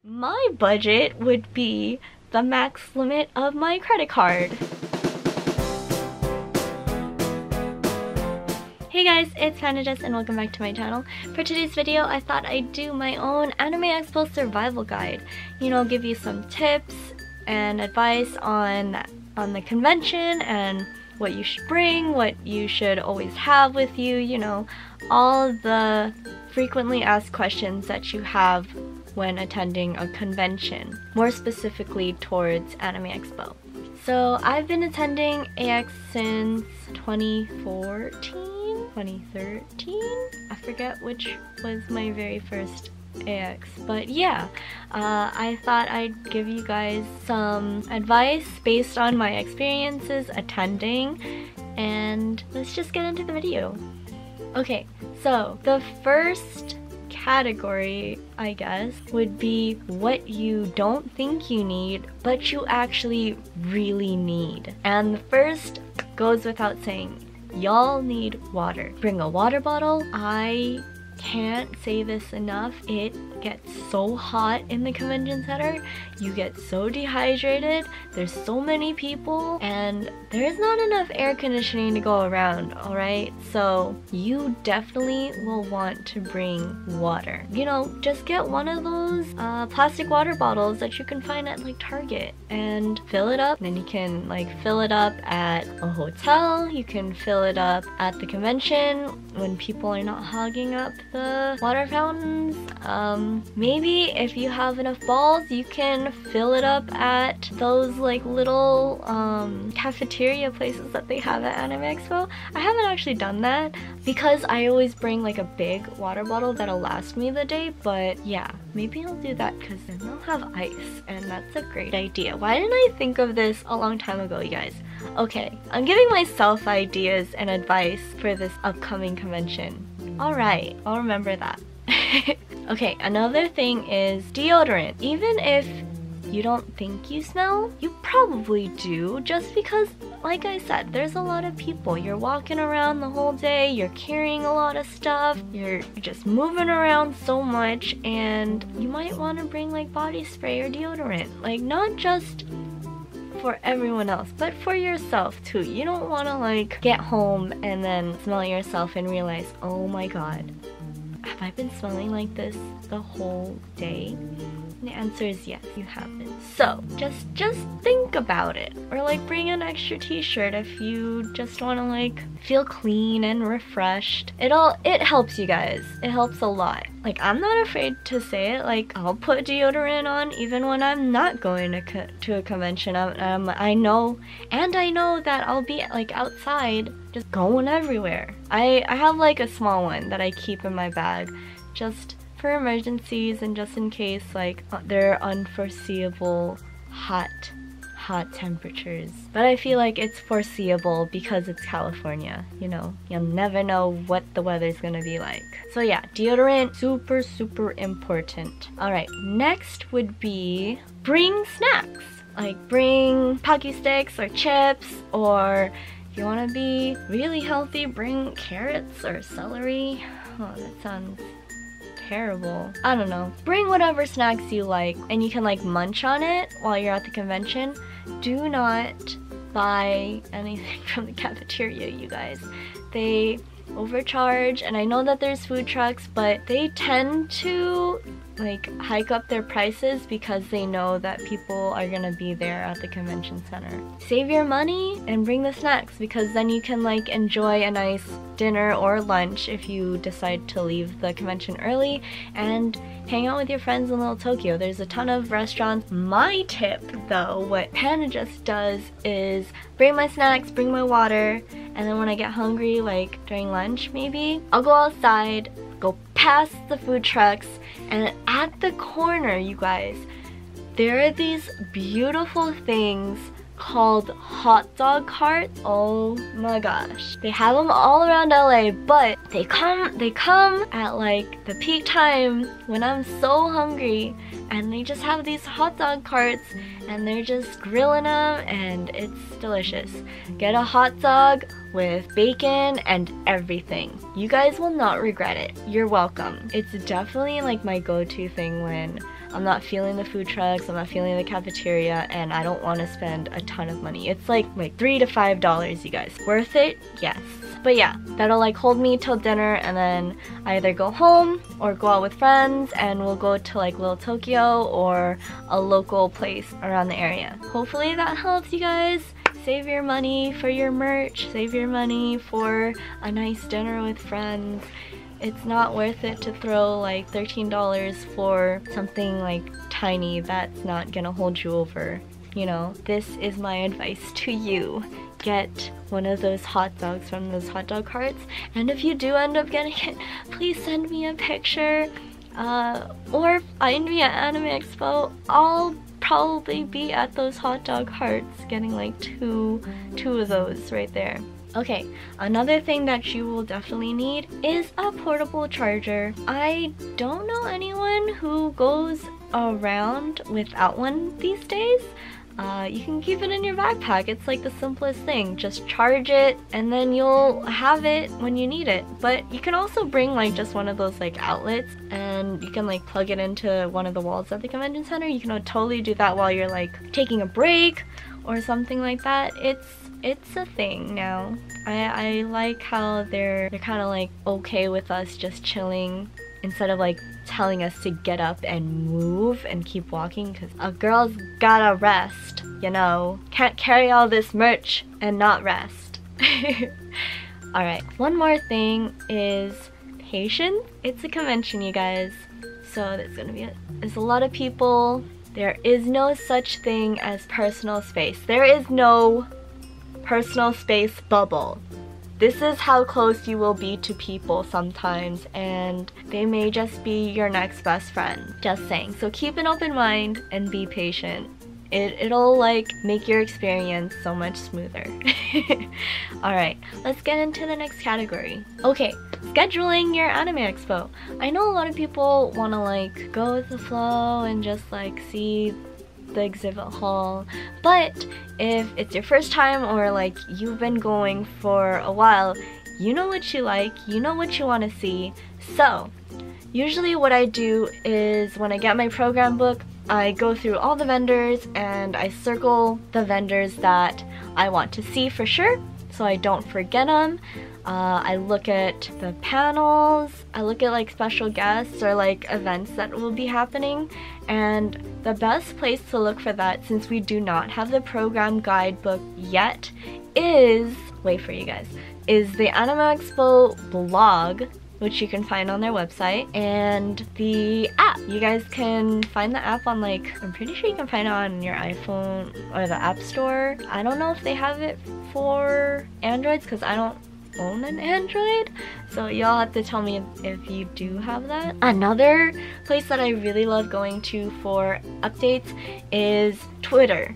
My budget would be the max limit of my credit card. Hey guys, it's PanduhJess and welcome back to my channel. For today's video, I thought I'd do my own Anime Expo survival guide. You know, give you some tips and advice on the convention and what you should bring, what you should always have with you, you know, all the frequently asked questions that you have when attending a convention, more specifically towards Anime Expo. So I've been attending AX since 2013? I forget which was my very first AX, but yeah, I thought I'd give you guys some advice based on my experiences attending, and let's just get into the video. Okay, so the first category, I guess, would be what you don't think you need, but you actually really need. And the first goes without saying, y'all need water. Bring a water bottle. I can't say this enough. It gets so hot in the convention center. You get so dehydrated. There's so many people and there's not enough air conditioning to go around, alright? So you definitely will want to bring water. You know, just get one of those plastic water bottles that you can find at like Target and fill it up. Then you can like fill it up at a hotel. You can fill it up at the convention when people are not hogging up the water fountains. Maybe if you have enough balls, you can fill it up at those like little cafeteria places that they have at Anime Expo. I haven't actually done that because I always bring like a big water bottle that'll last me the day, but yeah, maybe I'll do that because then they'll have ice and that's a great idea. Why didn't I think of this a long time ago, you guys? Okay, I'm giving myself ideas and advice for this upcoming convention. Alright, I'll remember that. Okay, another thing is deodorant. Even if you don't think you smell, you probably do, just because, like I said, there's a lot of people. You're walking around the whole day, you're carrying a lot of stuff, you're just moving around so much, and you might want to bring like body spray or deodorant. Like, not just for everyone else, but for yourself too. You don't want to like get home and then smell yourself and realize, oh my god, have I been smelling like this the whole day? The answer is yes, you haven't. So just think about it, or like bring an extra t-shirt if you just want to like feel clean and refreshed. It helps, you guys. It helps a lot. Like, I'm not afraid to say it. Like, I'll put deodorant on even when I'm not going to a convention. I know that I'll be like outside just going everywhere. I have like a small one that I keep in my bag just for emergencies and just in case like there are unforeseeable hot temperatures. But I feel like it's foreseeable because it's California, you know? You'll never know what the weather's gonna be like. So yeah, deodorant, super important. Alright, next would be bring snacks. Like bring Pocky Sticks or chips, or if you want to be really healthy, bring carrots or celery. Oh, that sounds terrible. I don't know. Bring whatever snacks you like and you can like munch on it while you're at the convention. Do not buy anything from the cafeteria, you guys. They overcharge, and I know that there's food trucks, but they tend to like hike up their prices because they know that people are gonna be there at the convention center. Save your money and bring the snacks, because then you can like enjoy a nice dinner or lunch if you decide to leave the convention early and hang out with your friends in Little Tokyo. There's a ton of restaurants. My tip though, what PanduhJess does is bring my snacks, bring my water, and then when I get hungry, like during lunch maybe, I'll go outside, go past the food trucks, and at the corner, you guys, there are these beautiful things called hot dog carts. Oh my gosh. They have them all around LA, but they come at like the peak time when I'm so hungry, and they just have these hot dog carts and they're just grilling them and it's delicious. Get a hot dog with bacon and everything. You guys will not regret it. You're welcome. It's definitely like my go-to thing when I'm not feeling the food trucks, I'm not feeling the cafeteria, and I don't want to spend a ton of money. It's like $3 to $5, you guys. Worth it? Yes. But yeah, that'll like hold me till dinner, and then I either go home or go out with friends, and we'll go to like Little Tokyo or a local place around the area. Hopefully that helps you guys. Save your money for your merch, save your money for a nice dinner with friends. It's not worth it to throw like $13 for something like tiny that's not gonna hold you over. You know, this is my advice to you. Get one of those hot dogs from those hot dog carts, and if you do end up getting it, please send me a picture, or find me at Anime Expo. I'll probably be at those hot dog carts getting like two of those right there. Okay, another thing that you will definitely need is a portable charger. I don't know anyone who goes around without one these days. You can keep it in your backpack. It's like the simplest thing. Just charge it and then you'll have it when you need it. But you can also bring like just one of those like outlets, and you can like plug it into one of the walls at the convention center. You can totally do that while you're like taking a break or something like that. It's a thing now. I like how they're kind of like okay with us just chilling instead of like telling us to get up and move and keep walking, because a girl's gotta rest, you know. Can't carry all this merch and not rest. Alright, one more thing is patience. It's a convention, you guys, so there's a lot of people. There is no such thing as personal space. There is no personal space bubble. This is how close you will be to people sometimes, and they may just be your next best friend. Just saying. So keep an open mind and be patient. It'll like make your experience so much smoother. Alright, let's get into the next category. Okay, scheduling your Anime Expo. I know a lot of people want to like go with the flow and just like see the exhibit hall, but if it's your first time or like you've been going for a while, you know what you like, you know what you want to see. So usually what I do is when I get my program book, I go through all the vendors and I circle the vendors that I want to see for sure so I don't forget them. I look at the panels, I look at like special guests or like events that will be happening, and the best place to look for that, since we do not have the program guidebook yet, is, wait for you guys, is the Anime Expo blog, which you can find on their website, and the app. You guys can find the app on like, I'm pretty sure you can find it on your iPhone or the App Store. I don't know if they have it for Androids because I don't own an Android, so y'all have to tell me if you do have that. Another place that I really love going to for updates is Twitter.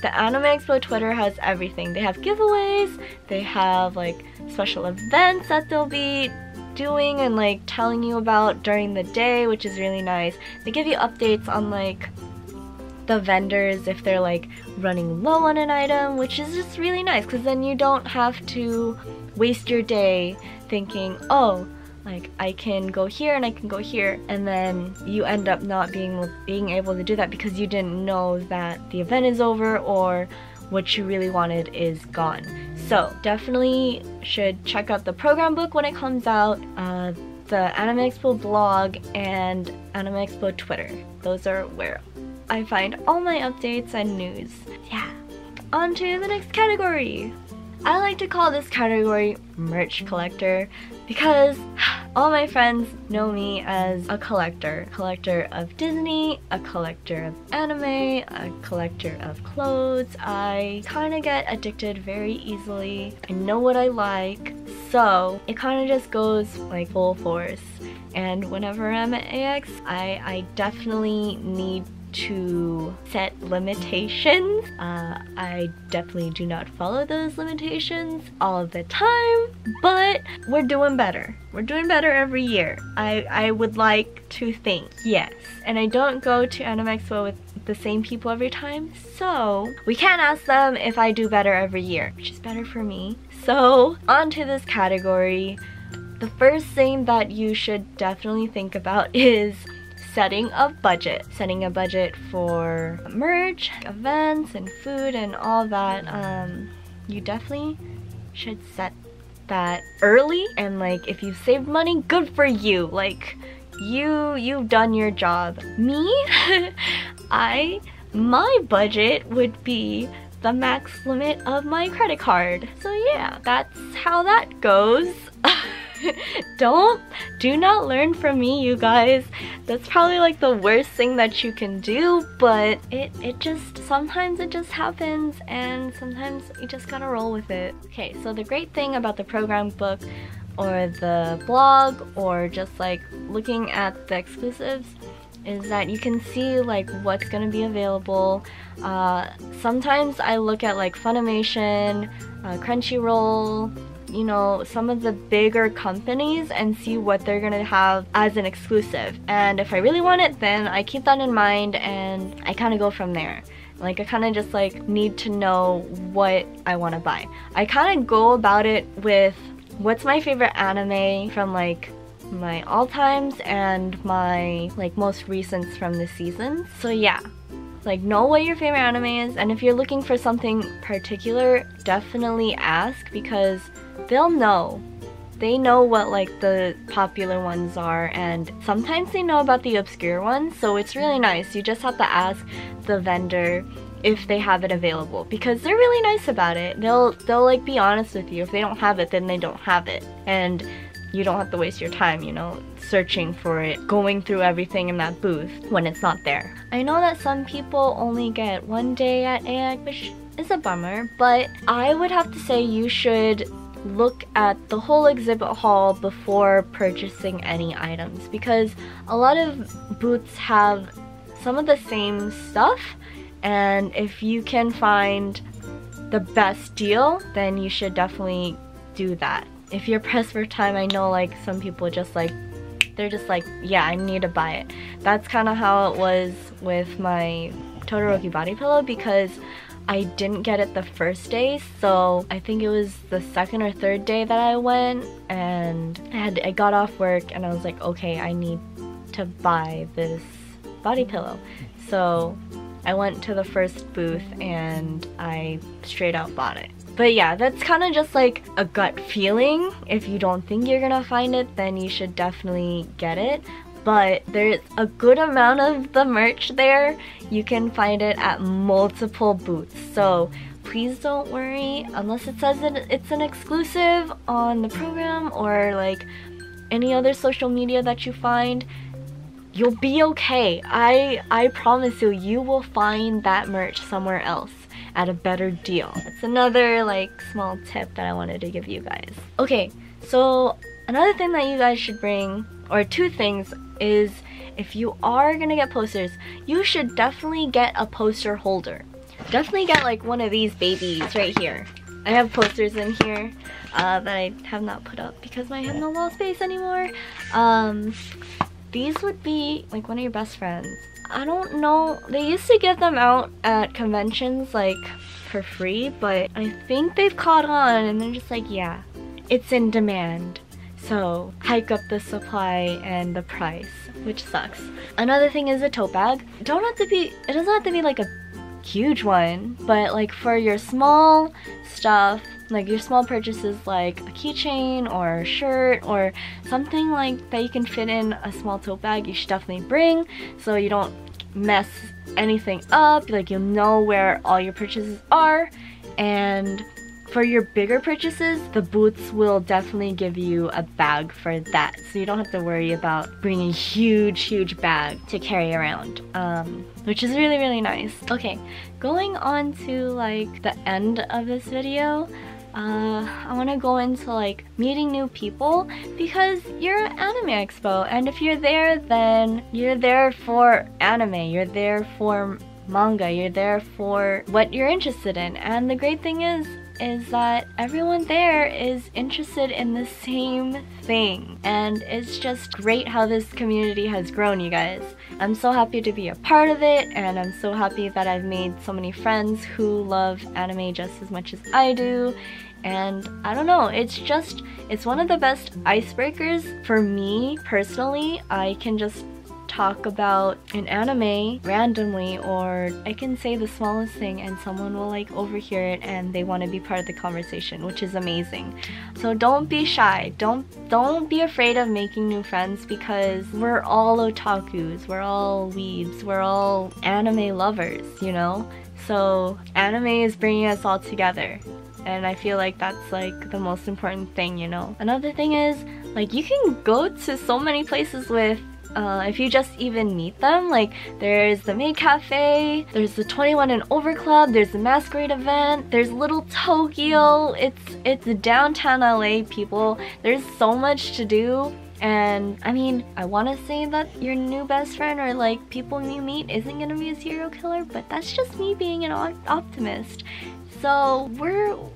The Anime Expo Twitter has everything. They have giveaways, they have like special events that they'll be doing and like telling you about during the day, which is really nice. They give you updates on like the vendors if they're like running low on an item, which is just really nice because then you don't have to waste your day thinking, oh, like I can go here and I can go here, and then you end up not being able to do that because you didn't know that the event is over or what you really wanted is gone. So definitely should check out the program book when it comes out, the Anime Expo blog, and Anime Expo Twitter. Those are where I find all my updates and news. Yeah. On to the next category. I like to call this category merch collector because all my friends know me as a collector. Collector of Disney, a collector of anime, a collector of clothes. I kind of get addicted very easily. I know what I like, so it kind of just goes like full force. And whenever I'm at AX, I definitely need to set limitations. I definitely do not follow those limitations all the time, but we're doing better. We're doing better every year. I would like to think, yes. And I don't go to Anime Expo with the same people every time, so we can't ask them if I do better every year, which is better for me. So on to this category. The first thing that you should definitely think about is setting a budget. Setting a budget for merch, events, and food and all that. You definitely should set that early, and like if you've saved money, good for you. Like you've done your job. Me, my budget would be the max limit of my credit card. So yeah, that's how that goes. Do not learn from me, you guys. That's probably like the worst thing that you can do, but it just, sometimes it just happens, and sometimes you just gotta roll with it. Okay, so the great thing about the program book or the blog or just like looking at the exclusives is that you can see like what's gonna be available. Sometimes I look at like Funimation, Crunchyroll, you know, some of the bigger companies and see what they're gonna have as an exclusive. And if I really want it, then I keep that in mind and I kind of go from there. Like I kind of just like need to know what I want to buy. I kind of go about it with what's my favorite anime from like my all times and my like most recents from the season. So yeah, like know what your favorite anime is, and if you're looking for something particular, definitely ask, because they'll know. They know what like the popular ones are, and sometimes they know about the obscure ones, so it's really nice. You just have to ask the vendor if they have it available, because they're really nice about it. They'll like be honest with you. If they don't have it, then they don't have it, and you don't have to waste your time, you know, searching for it, going through everything in that booth when it's not there. I know that some people only get one day at AX, which is a bummer, but I would have to say you should look at the whole exhibit hall before purchasing any items, because a lot of booths have some of the same stuff, and if you can find the best deal, then you should definitely do that. If you're pressed for time, I know like some people just like, they're just like, yeah, I need to buy it. That's kind of how it was with my Todoroki body pillow, because I didn't get it the first day, so I think it was the second or third day that I went, and I got off work and I was like, okay, I need to buy this body pillow. So I went to the first booth and I straight out bought it. But yeah, that's kind of just like a gut feeling. If you don't think you're gonna find it, then you should definitely get it. But there's a good amount of the merch there. You can find it at multiple booths. So please don't worry, unless it says that it's an exclusive on the program or like any other social media that you find, you'll be okay. I promise you, you will find that merch somewhere else at a better deal. It's another like small tip that I wanted to give you guys. Okay, so another thing that you guys should bring, or two things, is if you are gonna get posters, you should definitely get a poster holder. Definitely get like one of these babies right here. I have posters in here that I have not put up because I have no wall space anymore. These would be like one of your best friends. I don't know, they used to give them out at conventions like for free, but I think they've caught on and they're just like, yeah, it's in demand. So hike up the supply and the price, which sucks. Another thing is a tote bag. It doesn't have to be like a huge one, but like for your small stuff, like your small purchases like a keychain or a shirt or something like that you can fit in a small tote bag, you should definitely bring, so you don't mess anything up. Like you'll know where all your purchases are. And for your bigger purchases, the booths will definitely give you a bag for that, so you don't have to worry about bringing a huge bag to carry around, which is really, really nice. Okay, going on to like the end of this video, I want to go into like meeting new people, because you're at Anime Expo, and if you're there, then you're there for anime, you're there for manga, you're there for what you're interested in. And the great thing is that everyone there is interested in the same thing, and it's just great how this community has grown, you guys. I'm so happy to be a part of it, and I'm so happy that I've made so many friends who love anime just as much as I do. And I don't know, it's one of the best icebreakers for me personally. I can just talk about an anime randomly, or I can say the smallest thing and someone will like overhear it and they want to be part of the conversation, which is amazing. So don't be shy. Don't be afraid of making new friends, because we're all otakus, we're all weebs, we're all anime lovers, you know? So anime is bringing us all together. And I feel like that's like the most important thing, you know? Another thing is, like, you can go to so many places with if you just even meet them. Like, there's the Maid Cafe, there's the 21 and Over Club, there's the Masquerade event, there's Little Tokyo, it's downtown LA, people. There's so much to do. And I mean, I want to say that your new best friend or like people you meet isn't gonna be a serial killer, but that's just me being an optimist. So we'll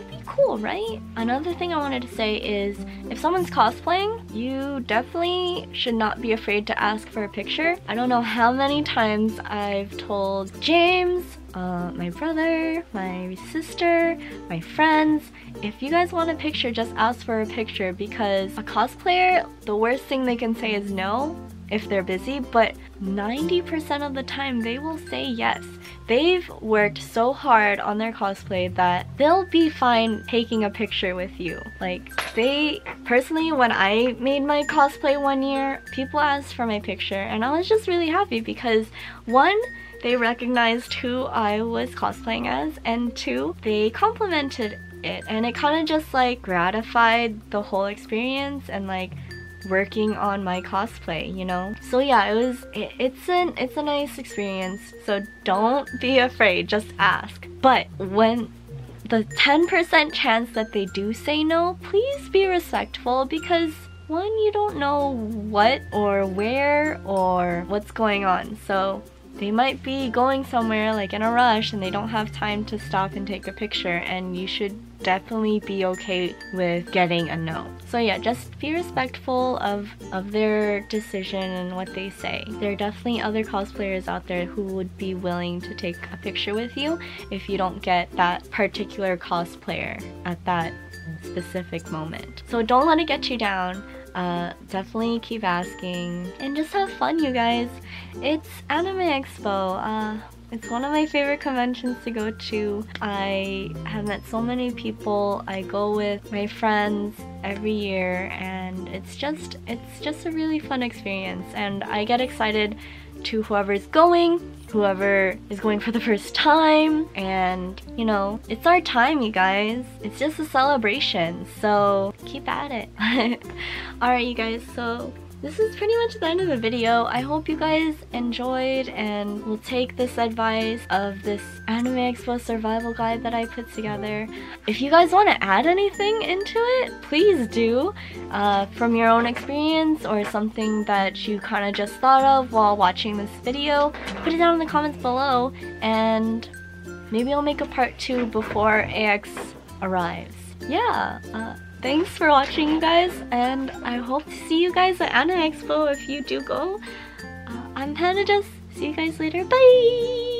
be cool, right? Another thing I wanted to say is, if someone's cosplaying, you definitely should not be afraid to ask for a picture. I don't know how many times I've told James, my brother, my sister, my friends, if you guys want a picture, just ask for a picture, because a cosplayer, the worst thing they can say is no if they're busy, but 90% of the time they will say yes. They've worked so hard on their cosplay that they'll be fine taking a picture with you. Like, personally, when I made my cosplay one year, people asked for my picture and I was just really happy because, one, they recognized who I was cosplaying as, and two, they complimented it, and it kind of just like gratified the whole experience and like working on my cosplay, you know? So yeah, it's a nice experience, so don't be afraid, just ask. But when the 10% chance that they do say no, please be respectful, because one, you don't know what or where or what's going on, so they might be going somewhere like in a rush and they don't have time to stop and take a picture, and you should definitely be okay with getting a no. So yeah, just be respectful of their decision and what they say. There are definitely other cosplayers out there who would be willing to take a picture with you if you don't get that particular cosplayer at that specific moment. So don't let it get you down. Definitely keep asking and just have fun, you guys. It's Anime Expo. It's one of my favorite conventions to go to. I have met so many people. I go with my friends every year, and it's just a really fun experience, and I get excited to whoever's going, whoever is going for the first time, and you know, it's our time, you guys. It's just a celebration, so keep at it. Alright, you guys, so this is pretty much the end of the video. I hope you guys enjoyed and will take this advice of this Anime Expo survival guide that I put together. If you guys want to add anything into it, please do, from your own experience or something that you kind of just thought of while watching this video. Put it down in the comments below, and maybe I'll make a part 2 before AX arrives. Yeah, thanks for watching, you guys, and I hope to see you guys at Anime Expo if you do go. I'm PanduhJess. See you guys later. Bye!